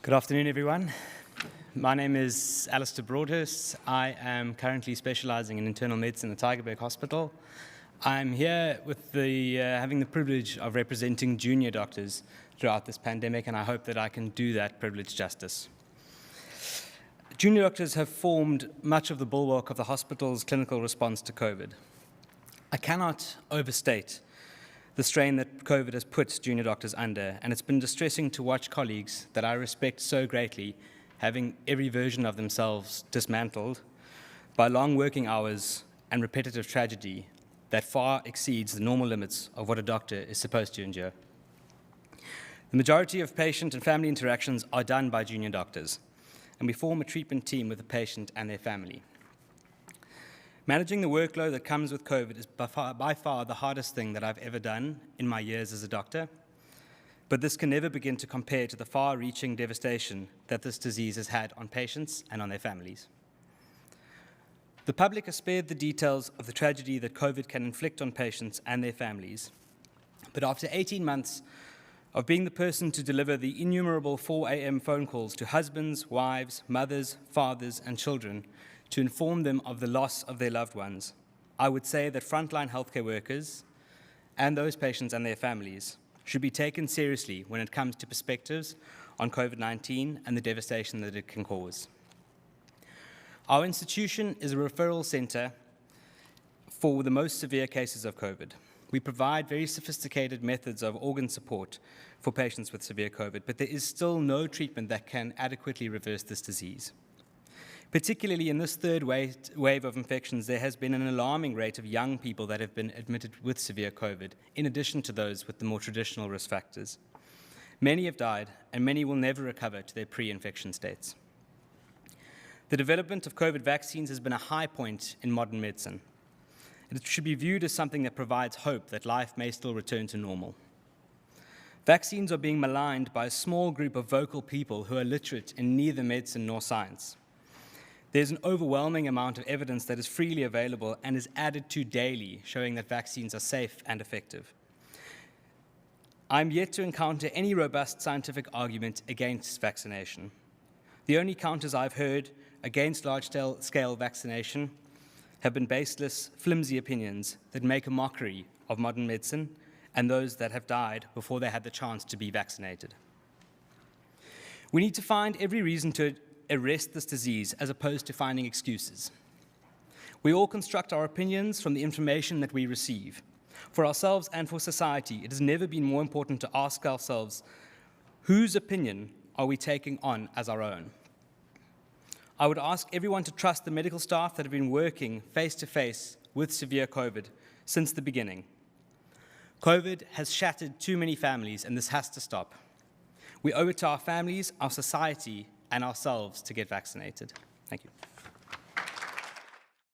Good afternoon, everyone. My name is Alistair Broadhurst. I am currently specializing in internal medicine at Tygerberg Hospital. I'm here with having the privilege of representing junior doctors throughout this pandemic, and I hope that I can do that privilege justice. Junior doctors have formed much of the bulwark of the hospital's clinical response to COVID. I cannot overstate the strain that COVID has put junior doctors under, and it's been distressing to watch colleagues that I respect so greatly having every version of themselves dismantled by long working hours and repetitive tragedy that far exceeds the normal limits of what a doctor is supposed to endure. The majority of patient and family interactions are done by junior doctors, and we form a treatment team with the patient and their family. Managing the workload that comes with COVID is by far the hardest thing that I've ever done in my years as a doctor, but this can never begin to compare to the far-reaching devastation that this disease has had on patients and on their families. The public are spared the details of the tragedy that COVID can inflict on patients and their families, but after 18 months of being the person to deliver the innumerable 4 a.m. phone calls to husbands, wives, mothers, fathers, and children to inform them of the loss of their loved ones, I would say that frontline healthcare workers and those patients and their families should be taken seriously when it comes to perspectives on COVID-19 and the devastation that it can cause. Our institution is a referral center for the most severe cases of COVID. We provide very sophisticated methods of organ support for patients with severe COVID, but there is still no treatment that can adequately reverse this disease. Particularly in this third wave of infections, there has been an alarming rate of young people that have been admitted with severe COVID, in addition to those with the more traditional risk factors. Many have died, and many will never recover to their pre-infection states. The development of COVID vaccines has been a high point in modern medicine. It should be viewed as something that provides hope that life may still return to normal. Vaccines are being maligned by a small group of vocal people who are literate in neither medicine nor science. There's an overwhelming amount of evidence that is freely available and is added to daily, showing that vaccines are safe and effective. I'm yet to encounter any robust scientific argument against vaccination. The only counters I've heard against large-scale vaccination have been baseless, flimsy opinions that make a mockery of modern medicine and those that have died before they had the chance to be vaccinated. We need to find every reason to arrest this disease as opposed to finding excuses. We all construct our opinions from the information that we receive. For ourselves and for society, it has never been more important to ask ourselves, whose opinion are we taking on as our own? I would ask everyone to trust the medical staff that have been working face-to-face with severe COVID since the beginning. COVID has shattered too many families, and this has to stop. We owe it to our families, our society, and ourselves to get vaccinated. Thank you.